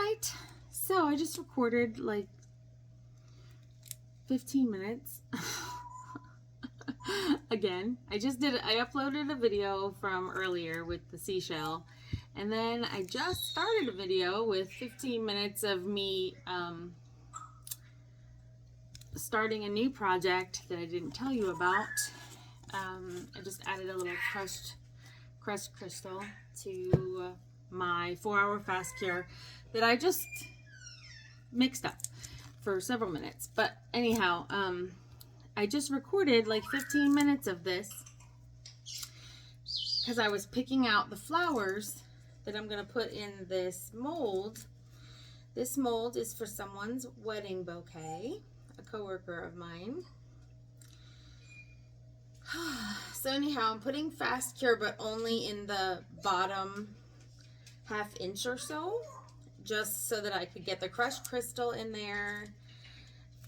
right, so I just recorded like 15 minutes. Again, I uploaded a video from earlier with the seashell, and then I just started a video with 15 minutes of me starting a new project that I didn't tell you about. I just added a little crushed crystal to my 4-hour fast cure that I just mixed up for several minutes. But anyhow, I just recorded like 15 minutes of this because I was picking out the flowers that I'm going to put in this mold. This mold is for someone's wedding bouquet, a coworker of mine. So anyhow, I'm putting fast cure, but only in the bottom ½ inch or so, just so that I could get the crushed crystal in there,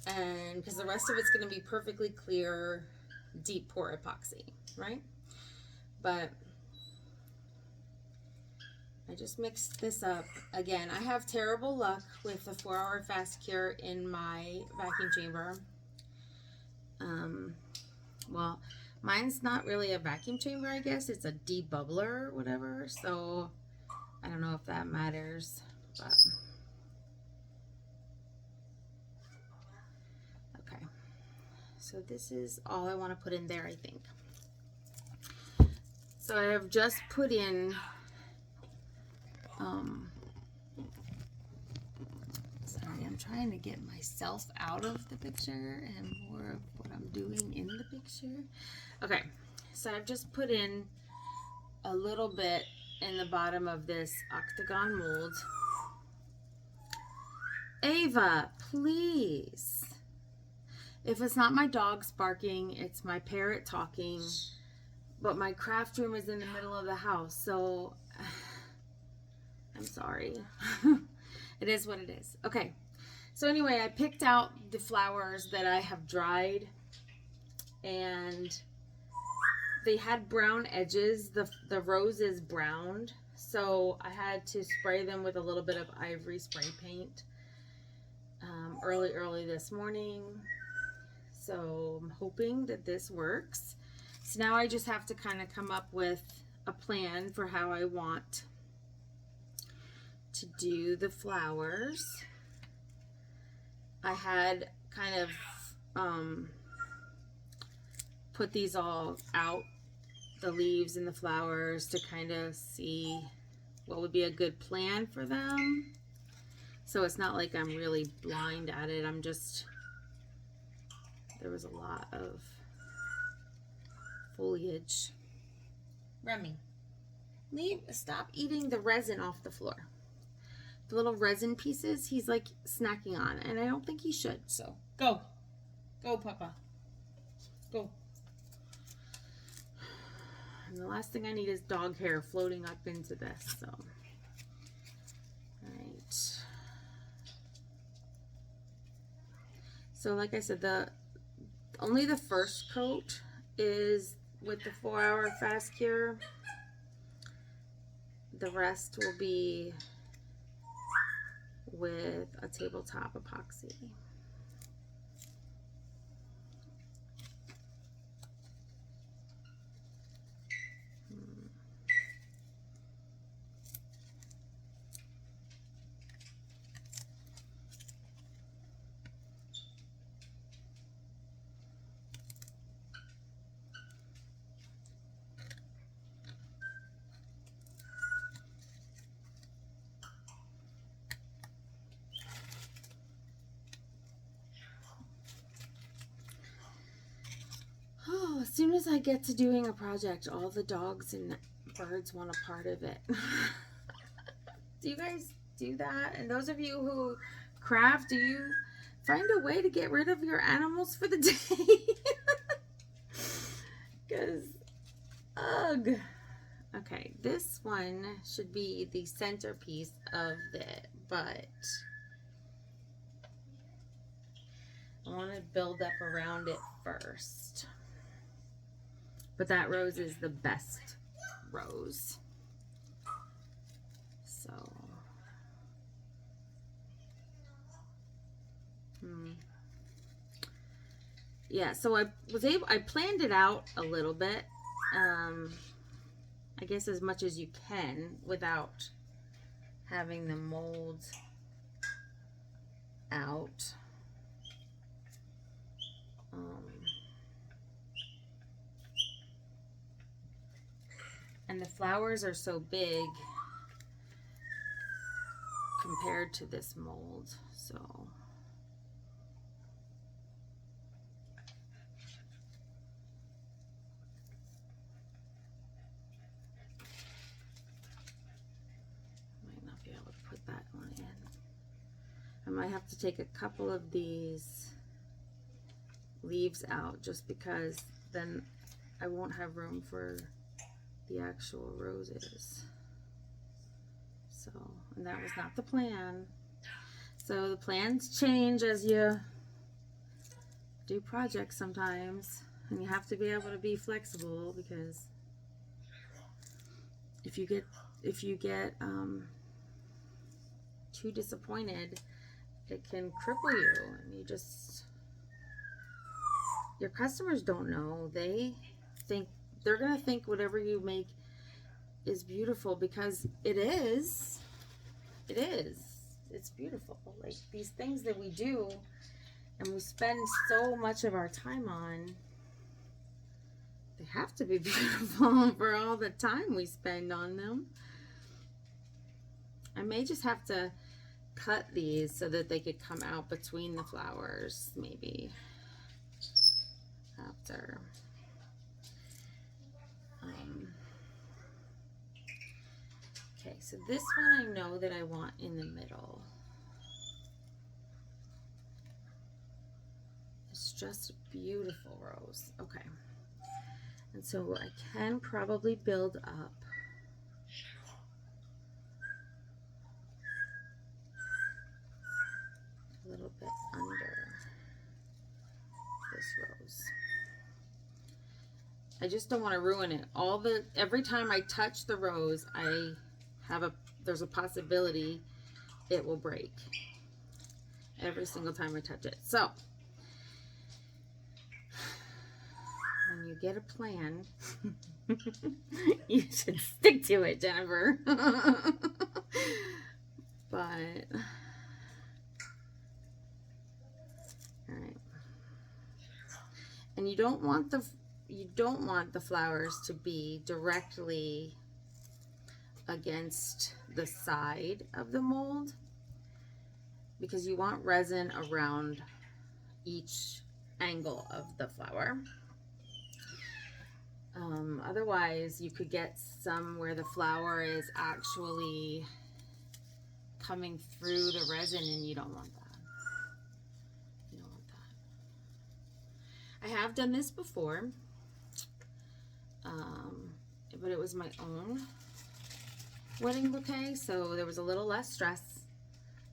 and because the rest of it's going to be perfectly clear deep pour epoxy, right? But I just mixed this up. Again, I have terrible luck with the 4-hour fast cure in my vacuum chamber. Well, mine's not really a vacuum chamber, I guess. It's a debubbler or whatever. So I don't know if that matters, but okay. So this is all I want to put in there, I think. So I have just put in sorry, I'm trying to get myself out of the picture and more of what I'm doing in the picture. Okay, so I've just put in a little bit in the bottom of this octagon mold. Ava, please. If it's not my dogs barking, it's my parrot talking. But my craft room is in the middle of the house, so I'm sorry. It is what it is. Okay, so anyway, I picked out the flowers that I have dried, and they had brown edges. The rose is browned, so I had to spray them with a little bit of ivory spray paint early this morning. So I'm hoping that this works. So now I just have to kind of come up with a plan for how I want to do the flowers. I had kind of put these all out, the leaves and the flowers, to kind of see what would be a good plan for them. So it's not like I'm really blind at it. I'm just, there was a lot of foliage. Remy, stop eating the resin off the floor. The little resin pieces he's like snacking on, and I don't think he should. So go Papa, go. And the last thing I need is dog hair floating up into this. So all right, so like I said, only the first coat is with the 4-hour fast cure. The rest will be with a tabletop epoxy. As soon as I get to doing a project, all the dogs and birds want a part of it. Do you guys do that? And those of you who craft, do you find a way to get rid of your animals for the day? Because, ugh. Okay, this one should be the centerpiece of it, but I want to build up around it first. But that rose is the best rose. So yeah, so I planned it out a little bit. I guess as much as you can without having the mold out. And the flowers are so big compared to this mold, so. Might not be able to put that one in. I might have to take a couple of these leaves out just because then I won't have room for the actual roses. So, and that was not the plan. So the plans change as you do projects sometimes, and you have to be able to be flexible, because if you get too disappointed, it can cripple you, and you just, your customers don't know. They think, they're gonna think whatever you make is beautiful, because it is. It is. It's beautiful. Like these things that we do and we spend so much of our time on, they have to be beautiful for all the time we spend on them. I may just have to cut these so that they could come out between the flowers, maybe after. Okay, so this one I know that I want in the middle. It's just a beautiful rose. Okay. And so I can probably build up a little bit under this rose. I just don't want to ruin it. Every time I touch the rose, there's a possibility it will break. Every single time I touch it. So, when you get a plan, you should stick to it, Jennifer. But, alright. And you don't want the flowers to be directly against the side of the mold, because you want resin around each angle of the flower. Otherwise, you could get some where the flower is actually coming through the resin, and you don't want that. You don't want that. I have done this before, but it was my own wedding bouquet, so there was a little less stress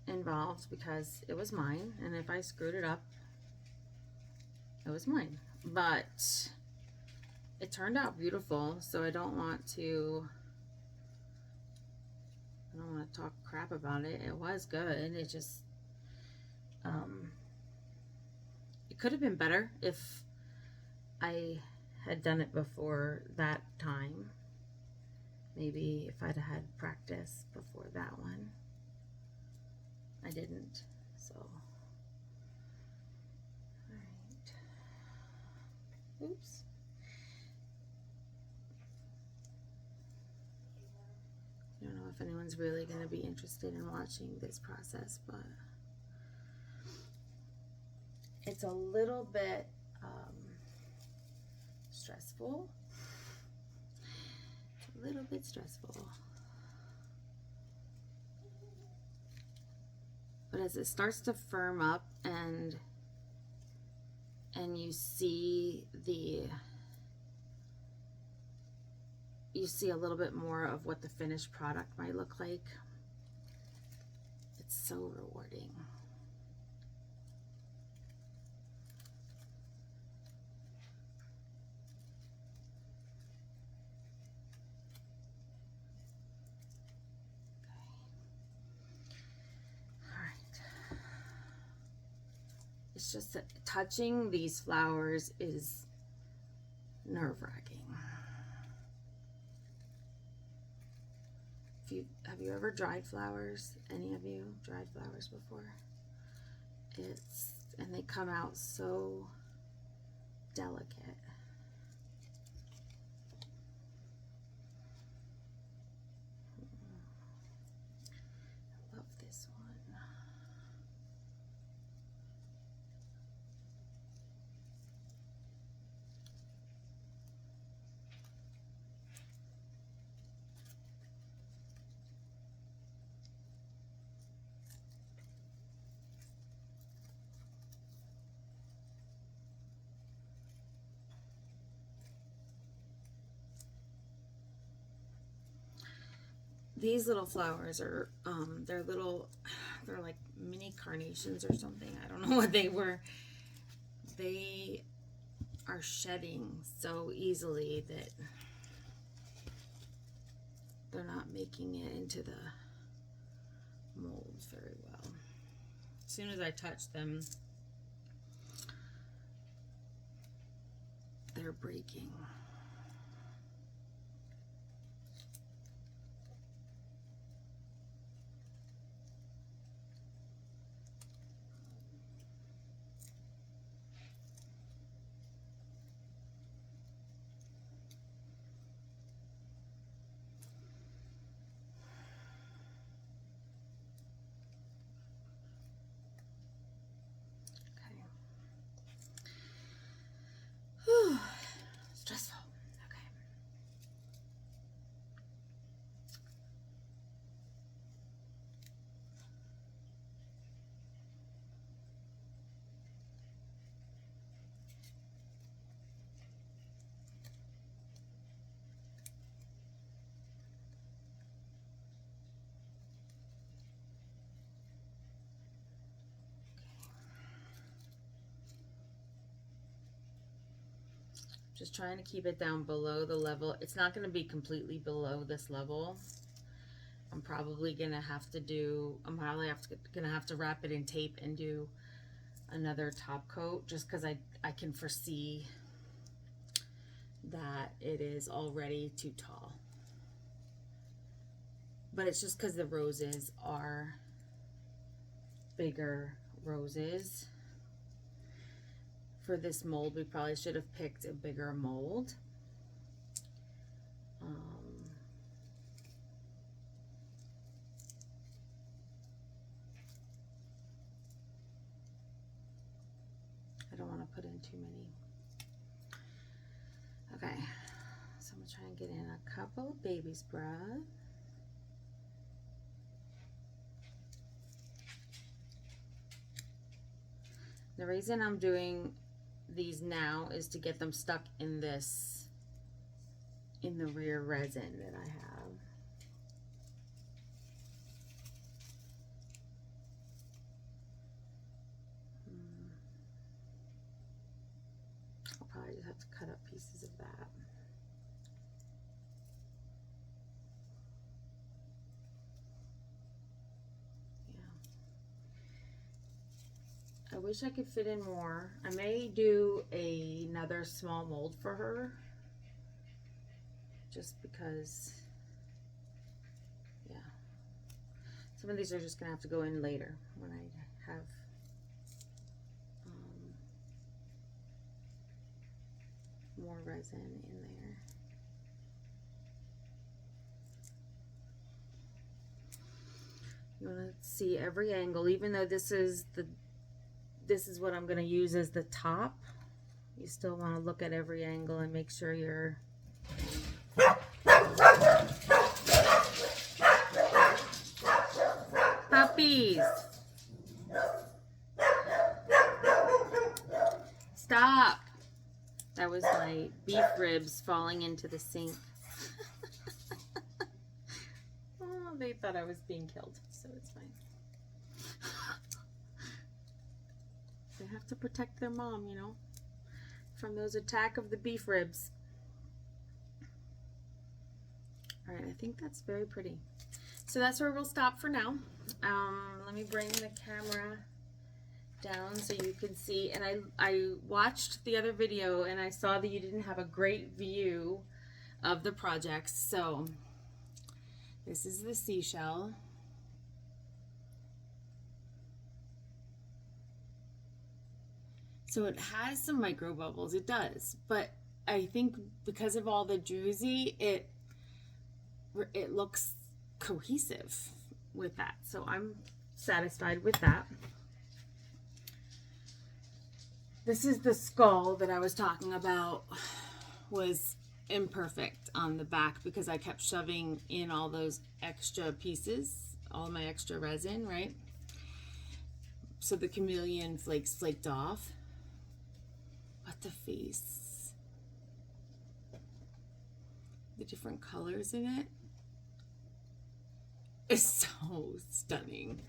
involved because it was mine, and if I screwed it up, it was mine. But it turned out beautiful, so I don't want to talk crap about it. It was good. It just it could have been better if I had done it before that time. Maybe if I'd had practice before that one. I didn't, so. Alright. Oops. I don't know if anyone's really going to be interested in watching this process, but it's a little bit stressful. It's a little bit stressful. But as it starts to firm up and you see a little bit more of what the finished product might look like, it's so rewarding. It's it's just that touching these flowers is nerve-wracking. Have you ever dried flowers? Any of you dried flowers before? And they come out so delicate. I love this one. These little flowers are, they're like mini carnations or something. I don't know what they were. They are shedding so easily that they're not making it into the molds very well. As soon as I touch them, they're breaking. Stressful. Okay. Just trying to keep it down below the level. It's not going to be completely below this level. I'm probably going to have to do, gonna have to wrap it in tape and do another top coat, just because I can foresee that it is already too tall. But it's just because the roses are bigger roses. For this mold, we probably should have picked a bigger mold. I don't want to put in too many. Okay, so I'm going to try and get in a couple of baby's breath. The reason I'm doing these now is to get them stuck in the rear resin that I have. I'll probably just have to cut up pieces of that. I wish I could fit in more. I may do another small mold for her, just because, yeah. Some of these are just gonna have to go in later when I have more resin in there. You want to see every angle, even though this is what I'm going to use as the top. You still want to look at every angle and make sure you're puppies. Stop. That was my beef ribs falling into the sink. Oh, they thought I was being killed, so it's fine. They have to protect their mom, you know, from those attack of the beef ribs. All right, I think that's very pretty. So that's where we'll stop for now. Let me bring the camera down so you can see. And I watched the other video and I saw that you didn't have a great view of the projects. So this is the seashell. So it has some micro bubbles, it does, but I think because of all the druzy, it looks cohesive with that. So I'm satisfied with that. This is the skull that I was talking about, was imperfect on the back because I kept shoving in all those extra pieces, all my extra resin, right? So the chameleon flakes flaked off. But the face, the different colors in it is so stunning.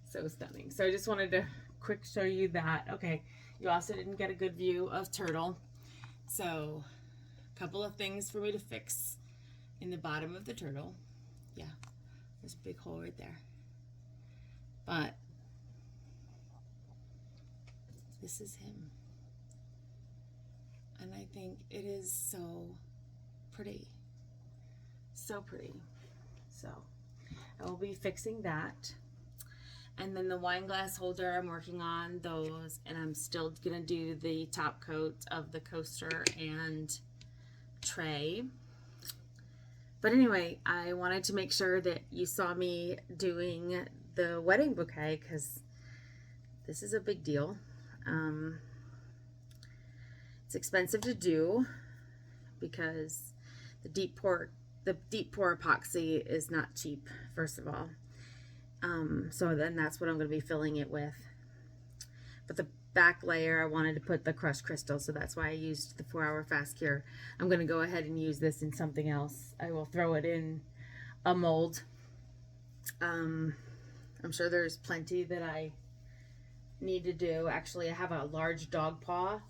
So stunning. So I just wanted to quick show you that. Okay, you also didn't get a good view of turtle. So a couple of things for me to fix in the bottom of the turtle. Yeah, there's a big hole right there. But this is him. And I think it is so pretty. So pretty. So I will be fixing that. And then the wine glass holder, I'm working on those, and I'm still gonna do the top coat of the coaster and tray. But anyway, I wanted to make sure that you saw me doing the wedding bouquet because this is a big deal. It's expensive to do because the deep pour epoxy is not cheap, first of all. So then that's what I'm going to be filling it with. But the back layer, I wanted to put the crushed crystal, so that's why I used the 4-hour fast cure. I'm going to go ahead and use this in something else. I will throw it in a mold. I'm sure there's plenty that I need to do. Actually, I have a large dog paw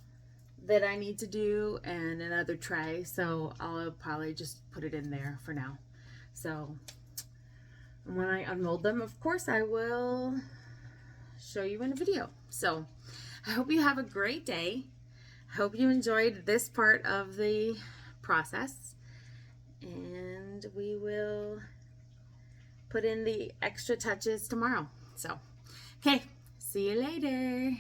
that I need to do and another tray, so I'll probably just put it in there for now. So when I unmold them, of course, I will show you in a video. So I hope you have a great day. I hope you enjoyed this part of the process, and we will put in the extra touches tomorrow. So, okay, see you later.